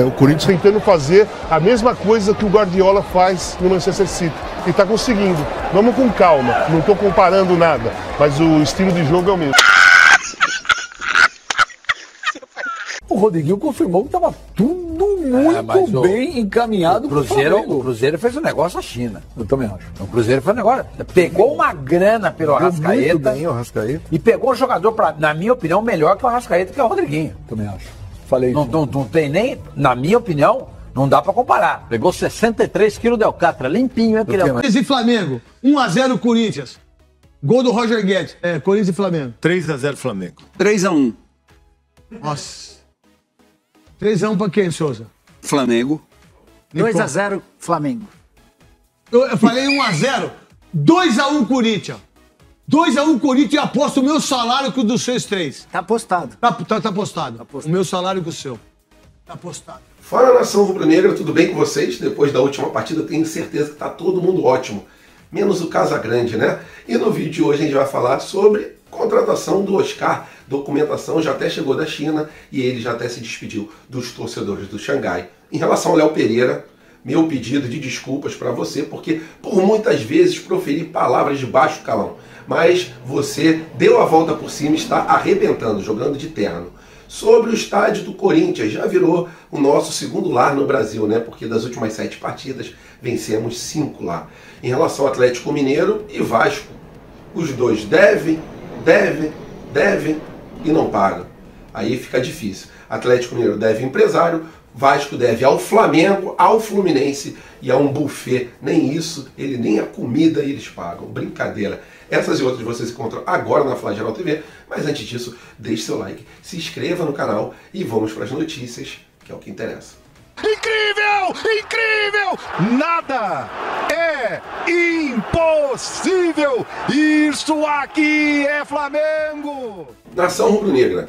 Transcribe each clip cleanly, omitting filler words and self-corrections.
O Corinthians tentando fazer a mesma coisa que o Guardiola faz no Manchester City. E está conseguindo. Vamos com calma. Não estou comparando nada, mas o estilo de jogo é o mesmo. O Rodriguinho confirmou que estava tudo muito bem encaminhado. O Cruzeiro fez um negócio à China. Eu também acho. O Cruzeiro fez um negócio. Pegou uma grana pelo Arrascaeta. Bem, o Arrascaeta. E pegou um jogador, na minha opinião, melhor que o Arrascaeta, que é o Rodriguinho. Também acho. Falei não, não tem nem, na minha opinião, não dá pra comparar. Pegou 63 quilos de alcatra, limpinho, hein, querido? Corinthians e Flamengo, 1-0 Corinthians. Gol do Roger Guedes. Corinthians e Flamengo. 3-0 Flamengo. 3-1. Nossa. 3-1 pra quem, Souza? Flamengo. 2-0 Flamengo. Eu falei 1-0. 2-1 Corinthians. 2-1 Corinthians e aposto o meu salário com o dos seus três. Tá apostado. Tá apostado. O meu salário com o seu. Tá apostado. Fala, nação rubro-negra, tudo bem com vocês? Depois da última partida, tenho certeza que tá todo mundo ótimo. Menos o Casagrande, né? E no vídeo de hoje a gente vai falar sobre contratação do Oscar. Documentação já até chegou da China e ele já até se despediu dos torcedores do Xangai. Em relação ao Léo Pereira, meu pedido de desculpas para você, porque por muitas vezes proferi palavras de baixo calão. Mas você deu a volta por cima e está arrebentando, jogando de terno. Sobre o estádio do Corinthians, já virou o nosso segundo lar no Brasil, né? Porque das últimas 7 partidas, vencemos 5 lá. Em relação ao Atlético Mineiro e Vasco, os dois devem e não pagam. Aí fica difícil. Atlético Mineiro deve empresário, Vasco deve ao Flamengo, ao Fluminense e a um buffet. Nem isso, nem a comida eles pagam. Brincadeira. Essas e outras vocês encontram agora na Flageral TV. Mas antes disso, deixe seu like, se inscreva no canal e vamos para as notícias, que é o que interessa. Incrível! Incrível! Nada é impossível! Isso aqui é Flamengo! Nação rubro-negra,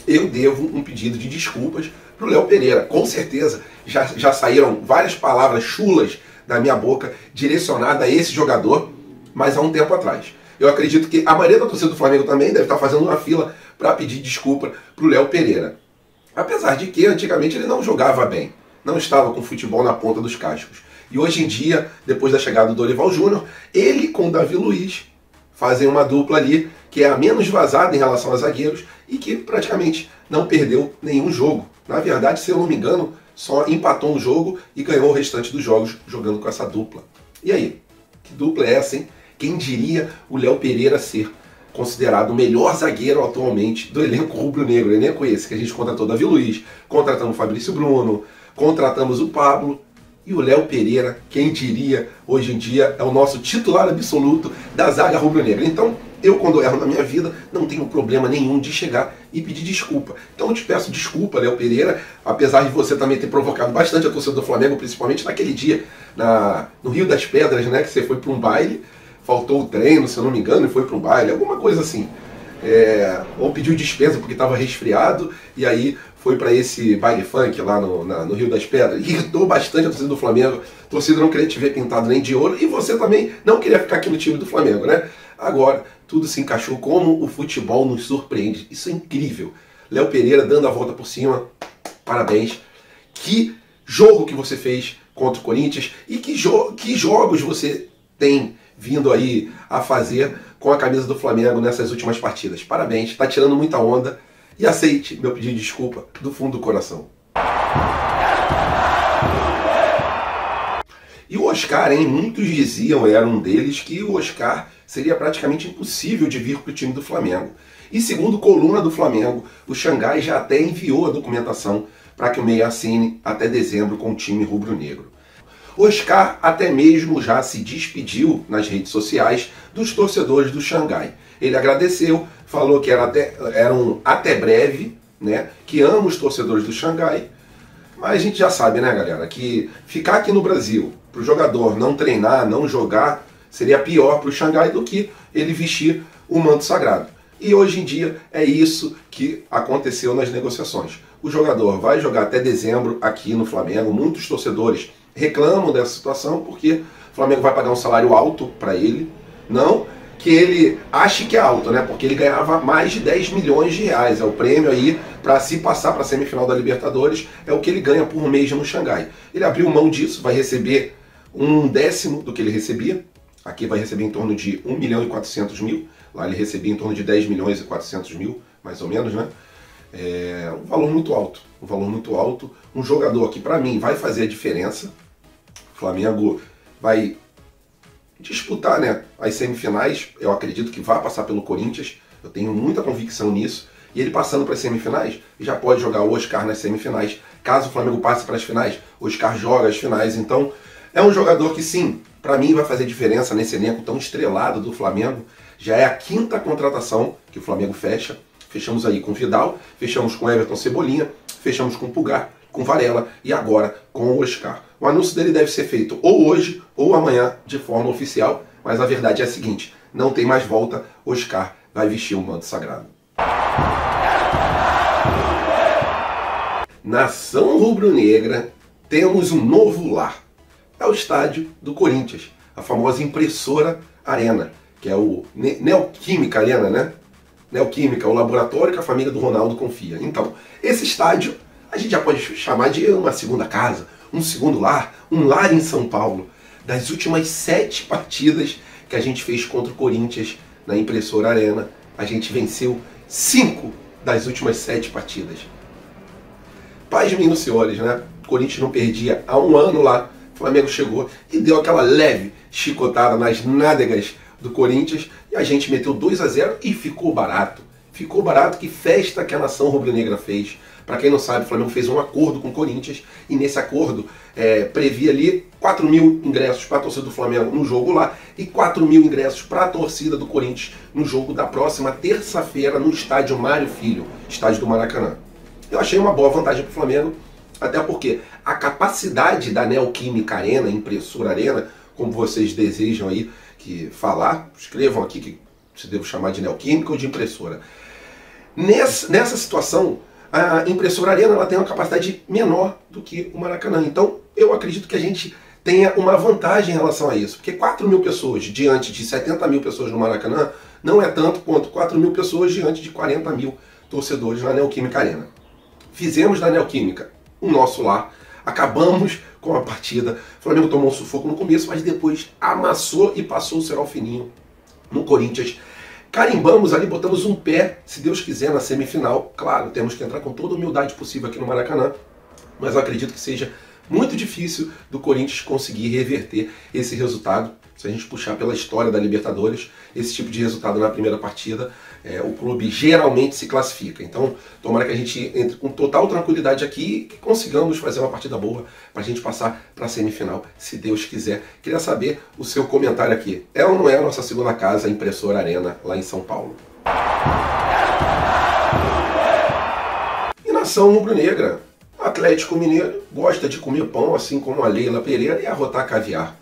eu devo um pedido de desculpas pro Léo Pereira. Com certeza já saíram várias palavras chulas da minha boca direcionada a esse jogador, mas há um tempo atrás. Eu acredito que a maioria da torcida do Flamengo também deve estar fazendo uma fila para pedir desculpa pro Léo Pereira. Apesar de que antigamente ele não jogava bem, não estava com futebol na ponta dos cascos. E hoje em dia, depois da chegada do Dorival Júnior, ele com o Davi Luiz fazem uma dupla ali que é a menos vazada em relação aos zagueiros e que praticamente não perdeu nenhum jogo. Na verdade, se eu não me engano, só empatou um jogo e ganhou o restante dos jogos jogando com essa dupla. E aí? Que dupla é essa, hein? Quem diria o Léo Pereira ser considerado o melhor zagueiro atualmente do elenco rubro-negro, elenco esse que a gente contratou Davi Luiz, contratamos o Fabrício Bruno, contratamos o Pablo e o Léo Pereira, quem diria, hoje em dia é o nosso titular absoluto da zaga rubro-negra. Então, eu quando erro na minha vida, não tenho problema nenhum de chegar e pedir desculpa. Então eu te peço desculpa, Léo Pereira, apesar de você também ter provocado bastante a torcida do Flamengo, principalmente naquele dia no Rio das Pedras, né, que você foi para um baile, faltou o treino, se eu não me engano, e foi para um baile, alguma coisa assim. Ou pediu dispensa porque estava resfriado, e aí foi para esse baile funk lá no Rio das Pedras. Irritou bastante a torcida do Flamengo, a torcida não queria te ver pintado nem de ouro, e você também não queria ficar aqui no time do Flamengo, né? Agora, tudo se encaixou como o futebol nos surpreende. Isso é incrível. Léo Pereira dando a volta por cima, parabéns. Que jogo que você fez contra o Corinthians e que jogos você tem vindo aí a fazer com a camisa do Flamengo nessas últimas partidas. Parabéns, está tirando muita onda e aceite meu pedido de desculpa do fundo do coração. E o Oscar, hein? Muitos diziam, era um deles, que o Oscar seria praticamente impossível de vir para o time do Flamengo. E segundo coluna do Flamengo, o Xangai já até enviou a documentação para que o meia assine até dezembro com o time rubro-negro. Oscar até mesmo já se despediu nas redes sociais dos torcedores do Xangai. Ele agradeceu, falou que era um até breve, né, que ama os torcedores do Xangai. Mas a gente já sabe, né, galera, que ficar aqui no Brasil, para o jogador não treinar, não jogar, seria pior para o Xangai do que ele vestir o manto sagrado. E hoje em dia é isso que aconteceu nas negociações. O jogador vai jogar até dezembro aqui no Flamengo. Muitos torcedores reclamam dessa situação porque o Flamengo vai pagar um salário alto para ele. Não que ele ache que é alto, né? Porque ele ganhava mais de 10 milhões de reais. É o prêmio aí para se passar para a semifinal da Libertadores, é o que ele ganha por mês no Xangai. Ele abriu mão disso, vai receber 1/10 do que ele recebia. Aqui vai receber em torno de 1 milhão e 400 mil. Lá ele recebia em torno de 10 milhões e 400 mil, mais ou menos, né? É um valor muito alto. Um valor muito alto. Um jogador que, para mim, vai fazer a diferença. O Flamengo vai disputar, né, as semifinais. Eu acredito que vai passar pelo Corinthians. Eu tenho muita convicção nisso. E ele passando para as semifinais, já pode jogar o Oscar nas semifinais. Caso o Flamengo passe para as finais, o Oscar joga as finais. Então, é um jogador que, sim, para mim vai fazer diferença nesse elenco tão estrelado do Flamengo. Já é a 5ª contratação que o Flamengo fecha. Fechamos aí com Vidal, fechamos com Everton Cebolinha, fechamos com Pulgar, com Varela e agora com o Oscar. O anúncio dele deve ser feito ou hoje ou amanhã de forma oficial, mas a verdade é a seguinte, não tem mais volta, Oscar vai vestir o manto sagrado. Nação rubro-negra, temos um novo lar. É o estádio do Corinthians, a famosa Impressora Arena, que é o Neoquímica Arena, né? Neoquímica, o laboratório que a família do Ronaldo confia. Então, esse estádio a gente já pode chamar de uma segunda casa, um segundo lar, um lar em São Paulo. Das últimas 7 partidas que a gente fez contra o Corinthians na Impressora Arena, a gente venceu 5 das últimas 7 partidas. Pasmem nos senhores, né? O Corinthians não perdia há um ano lá. O Flamengo chegou e deu aquela leve chicotada nas nádegas do Corinthians e a gente meteu 2-0 e ficou barato. Ficou barato, que festa que a nação rubro-negra fez. Para quem não sabe, o Flamengo fez um acordo com o Corinthians e nesse acordo previa ali 4 mil ingressos para a torcida do Flamengo no jogo lá e 4 mil ingressos para a torcida do Corinthians no jogo da próxima terça-feira no estádio Mário Filho, estádio do Maracanã. Eu achei uma boa vantagem para o Flamengo, até porque a capacidade da Neoquímica Arena, Impressora Arena, como vocês desejam aí que falar, escrevam aqui que se devo chamar de Neoquímica ou de impressora. Nessa situação, a Impressora Arena ela tem uma capacidade menor do que o Maracanã. Então, eu acredito que a gente tenha uma vantagem em relação a isso. Porque 4 mil pessoas diante de 70 mil pessoas no Maracanã não é tanto quanto 4 mil pessoas diante de 40 mil torcedores na Neoquímica Arena. Fizemos da Neoquímica o nosso lar, acabamos com a partida. O Flamengo tomou um sufoco no começo, mas depois amassou e passou o cerol fininho no Corinthians. Carimbamos ali, botamos um pé, se Deus quiser, na semifinal. Claro, temos que entrar com toda a humildade possível aqui no Maracanã, mas eu acredito que seja muito difícil do Corinthians conseguir reverter esse resultado. Se a gente puxar pela história da Libertadores, esse tipo de resultado na primeira partida, o clube geralmente se classifica. Então, tomara que a gente entre com total tranquilidade aqui e que consigamos fazer uma partida boa para a gente passar para a semifinal, se Deus quiser. Queria saber o seu comentário aqui. É ou não é a nossa segunda casa, a Impressora Arena, lá em São Paulo? E nação rubro-negra, o Atlético Mineiro gosta de comer pão, assim como a Leila Pereira, e arrotar caviar.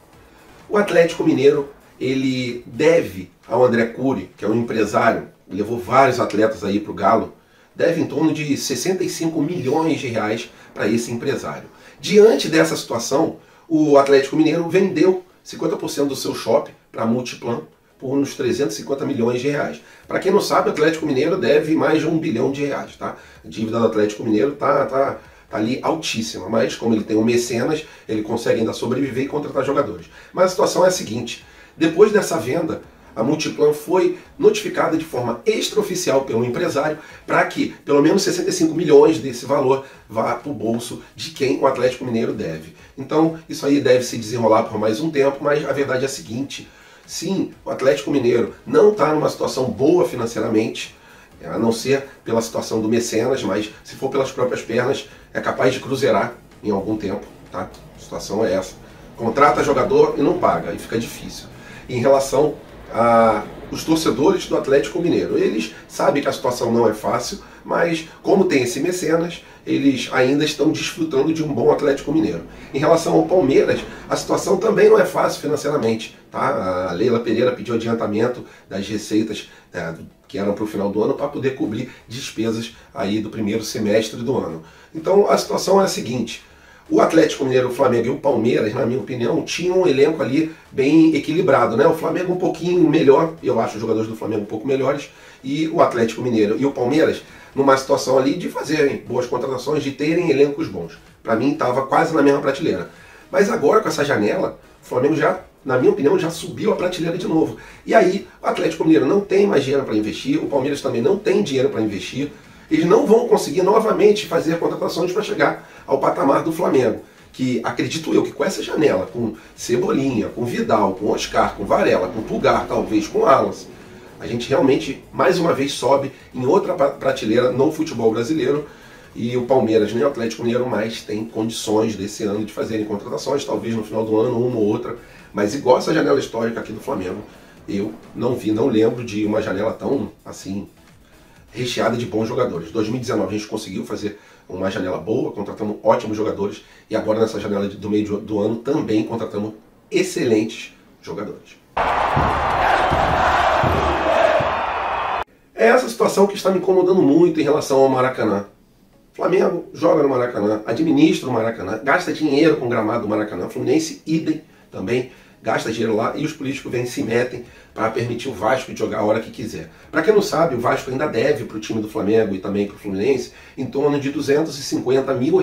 O Atlético Mineiro, ele deve ao André Cury, que é um empresário, levou vários atletas aí para o Galo, deve em torno de 65 milhões de reais para esse empresário. Diante dessa situação, o Atlético Mineiro vendeu 50% do seu shopping para a Multiplan por uns 350 milhões de reais. Para quem não sabe, o Atlético Mineiro deve mais de 1 bilhão de reais, tá? A dívida do Atlético Mineiro tá ali altíssima, mas como ele tem um mecenas, ele consegue ainda sobreviver e contratar jogadores. Mas a situação é a seguinte, depois dessa venda, a Multiplan foi notificada de forma extraoficial pelo empresário para que pelo menos 65 milhões desse valor vá para o bolso de quem o Atlético Mineiro deve. Então isso aí deve se desenrolar por mais um tempo, mas a verdade é a seguinte, sim, o Atlético Mineiro não está numa situação boa financeiramente, a não ser pela situação do mecenas, mas se for pelas próprias pernas, é capaz de cruzeirar em algum tempo, tá? A situação é essa. Contrata jogador e não paga, aí fica difícil. Em relação aos torcedores do Atlético Mineiro, eles sabem que a situação não é fácil, mas como tem esse mecenas, eles ainda estão desfrutando de um bom Atlético Mineiro. Em relação ao Palmeiras, a situação também não é fácil financeiramente, tá? A Leila Pereira pediu adiantamento das receitas que eram para o final do ano para poder cobrir despesas aí do primeiro semestre do ano. Então a situação é a seguinte, O Atlético Mineiro, o Flamengo e o Palmeiras, na minha opinião, tinham um elenco ali bem equilibrado, né? O Flamengo um pouquinho melhor, eu acho os jogadores do Flamengo um pouco melhores, e o Atlético Mineiro e o Palmeiras numa situação ali de fazerem boas contratações, de terem elencos bons. Para mim estava quase na mesma prateleira. Mas agora com essa janela, o Flamengo já, na minha opinião, já subiu a prateleira de novo. E aí o Atlético Mineiro não tem mais dinheiro para investir, o Palmeiras também não tem dinheiro para investir. Eles não vão conseguir novamente fazer contratações para chegar ao patamar do Flamengo. Que acredito eu que com essa janela, com Cebolinha, com Vidal, com Oscar, com Varela, com Pulgar, talvez com Alas, a gente realmente mais uma vez sobe em outra prateleira no futebol brasileiro. E o Palmeiras nem o Atlético Mineiro mais tem condições desse ano de fazerem contratações, talvez no final do ano uma ou outra. Mas igual essa janela histórica aqui do Flamengo, eu não vi, não lembro de uma janela tão assim recheada de bons jogadores. 2019 a gente conseguiu fazer uma janela boa, contratamos ótimos jogadores, e agora nessa janela do meio do ano também contratamos excelentes jogadores. É essa situação que está me incomodando muito em relação ao Maracanã. O Flamengo joga no Maracanã, administra o Maracanã, gasta dinheiro com o gramado do Maracanã. Fluminense, idem também, gasta dinheiro lá, e os políticos vêm e se metem para permitir o Vasco jogar a hora que quiser. Para quem não sabe, o Vasco ainda deve para o time do Flamengo e também para o Fluminense em torno de R$250 mil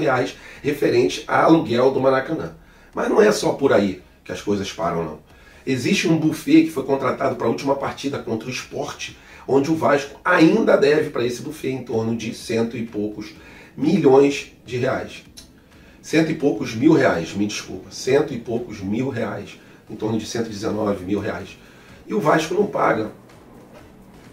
referente a aluguel do Maracanã. Mas não é só por aí que as coisas param, não. Existe um buffet que foi contratado para a última partida contra o Sport, onde o Vasco ainda deve para esse buffet em torno de cento e poucos milhões de reais. Cento e poucos mil reais, me desculpa. Cento e poucos mil reais. Em torno de 119 mil reais. E o Vasco não paga.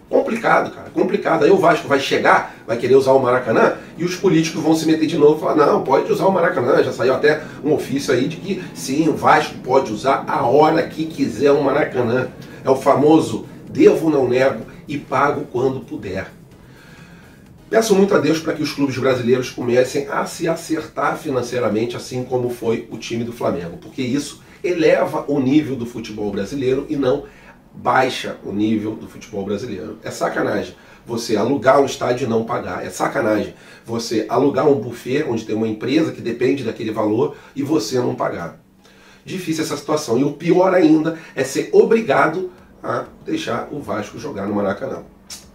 Complicado, cara. Complicado. Aí o Vasco vai chegar, vai querer usar o Maracanã, e os políticos vão se meter de novo e falar, não, pode usar o Maracanã. Já saiu até um ofício aí de que sim, o Vasco pode usar a hora que quiser o Maracanã. É o famoso devo, não nego e pago quando puder. Peço muito a Deus para que os clubes brasileiros comecem a se acertar financeiramente, assim como foi o time do Flamengo, porque isso eleva o nível do futebol brasileiro e não baixa o nível do futebol brasileiro. É sacanagem você alugar um estádio e não pagar. É sacanagem você alugar um buffet onde tem uma empresa que depende daquele valor e você não pagar. Difícil essa situação. E o pior ainda é ser obrigado a deixar o Vasco jogar no Maracanã.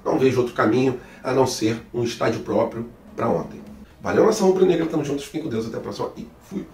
Não vejo outro caminho a não ser um estádio próprio para ontem. Valeu, nação rubro-negra, tamo juntos, fiquem com Deus, até a próxima e fui!